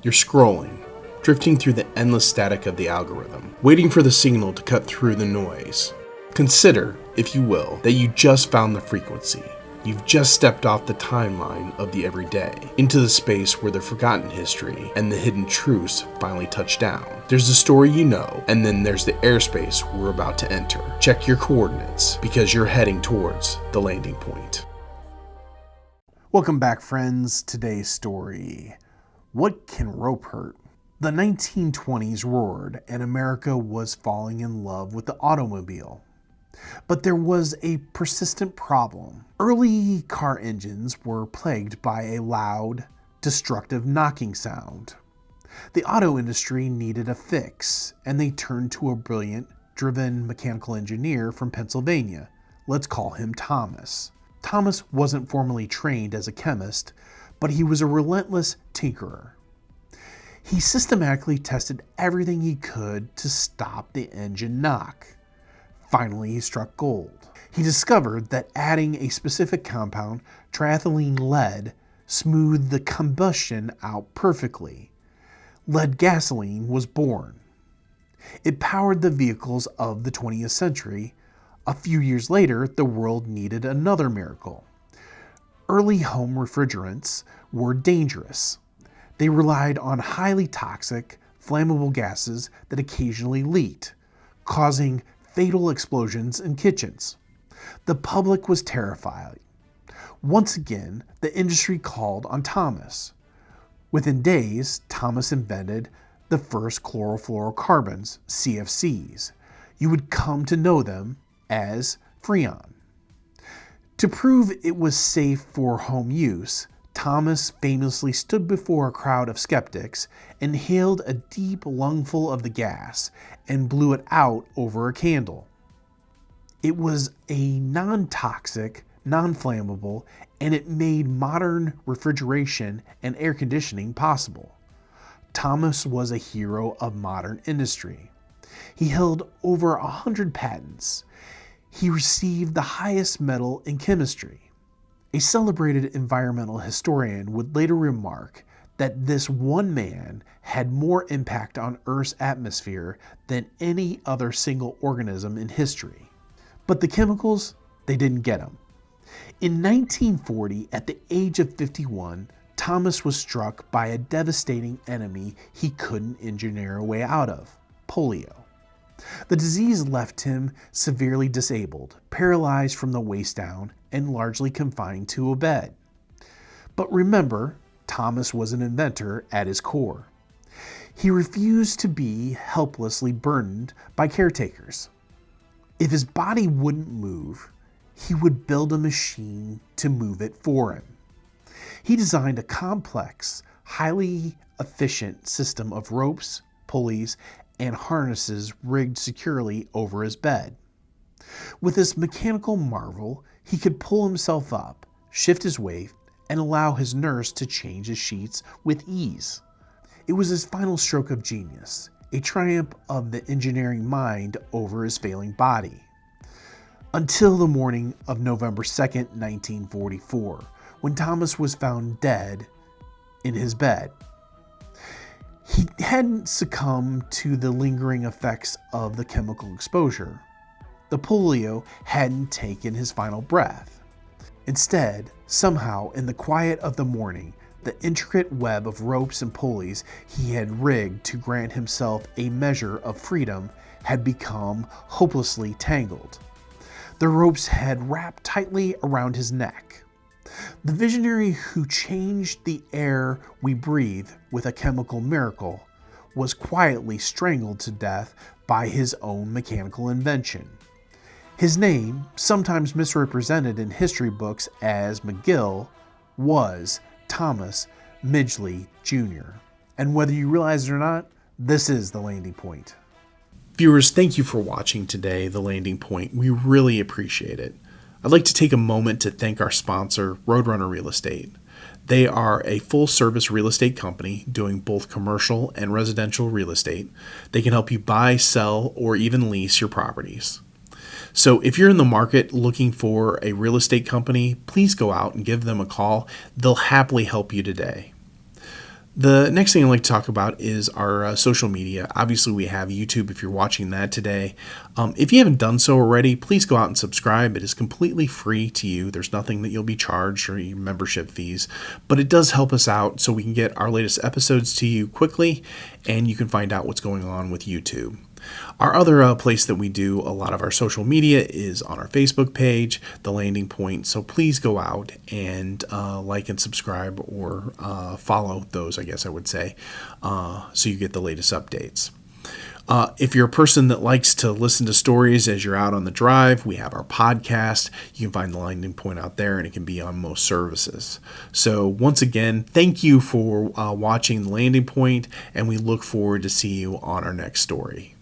You're scrolling, drifting through the endless static of the algorithm, waiting for the signal to cut through the noise. Consider, if you will, that you just found the frequency. You've just stepped off the timeline of the everyday, into the space where the forgotten history and the hidden truths finally touch down. There's the story you know, and then there's the airspace we're about to enter. Check your coordinates, because you're heading towards the landing point. Welcome back, friends. Today's story: what can rope hurt? The 1920s roared, and America was falling in love with the automobile. But there was a persistent problem. Early car engines were plagued by a loud, destructive knocking sound. The auto industry needed a fix, and they turned to a brilliant, driven mechanical engineer from Pennsylvania. Let's call him Thomas. Thomas wasn't formally trained as a chemist, but he was a relentless tinkerer. He systematically tested everything he could to stop the engine knock. Finally, he struck gold. He discovered that adding a specific compound, triethylene lead, smoothed the combustion out perfectly. Lead gasoline was born. It powered the vehicles of the 20th century. A few years later, the world needed another miracle. Early home refrigerants were dangerous. They relied on highly toxic, flammable gases that occasionally leaked, causing fatal explosions in kitchens. The public was terrified. Once again, the industry called on Thomas. Within days, Thomas invented the first chlorofluorocarbons, CFCs. You would come to know them as Freon. To prove it was safe for home use, Thomas famously stood before a crowd of skeptics, inhaled a deep lungful of the gas, and blew it out over a candle. It was a non-toxic, non-flammable, and it made modern refrigeration and air conditioning possible. Thomas was a hero of modern industry. He held over 100 patents. He received the highest medal in chemistry. A celebrated environmental historian would later remark that this one man had more impact on Earth's atmosphere than any other single organism in history. But the chemicals, they didn't get him. In 1940, at the age of 51, Thomas was struck by a devastating enemy he couldn't engineer a way out of: polio. The disease left him severely disabled, paralyzed from the waist down, and largely confined to a bed. But remember, Thomas was an inventor at his core. He refused to be helplessly burdened by caretakers. If his body wouldn't move, he would build a machine to move it for him. He designed a complex, highly efficient system of ropes, pulleys, and harnesses rigged securely over his bed. With this mechanical marvel, he could pull himself up, shift his weight, and allow his nurse to change his sheets with ease. It was his final stroke of genius, a triumph of the engineering mind over his failing body. Until the morning of November 2nd, 1944, when Thomas was found dead in his bed. He hadn't succumbed to the lingering effects of the chemical exposure. The polio hadn't taken his final breath. Instead, somehow in the quiet of the morning, the intricate web of ropes and pulleys he had rigged to grant himself a measure of freedom had become hopelessly tangled. The ropes had wrapped tightly around his neck. The visionary who changed the air we breathe with a chemical miracle was quietly strangled to death by his own mechanical invention. His name, sometimes misrepresented in history books as McGill, was Thomas Midgley Jr. And whether you realize it or not, this is the landing point. Viewers, thank you for watching today, The Landing Point. We really appreciate it. I'd like to take a moment to thank our sponsor, Roadrunner Real Estate. They are a full-service real estate company doing both commercial and residential real estate. They can help you buy, sell, or even lease your properties. So if you're in the market looking for a real estate company, please go out and give them a call. They'll happily help you today. The next thing I'd like to talk about is our social media. Obviously, we have YouTube if you're watching that today. If you haven't done so already, please go out and subscribe. It is completely free to you. There's nothing that you'll be charged or your membership fees, but it does help us out so we can get our latest episodes to you quickly, and you can find out what's going on with YouTube. Our other place that we do a lot of our social media is on our Facebook page, The Landing Point. So please go out and like and subscribe or follow those, I guess I would say, so you get the latest updates. If you're a person that likes to listen to stories as you're out on the drive, we have our podcast. You can find The Landing Point out there, and it can be on most services. So once again, thank you for watching The Landing Point, and we look forward to see you on our next story.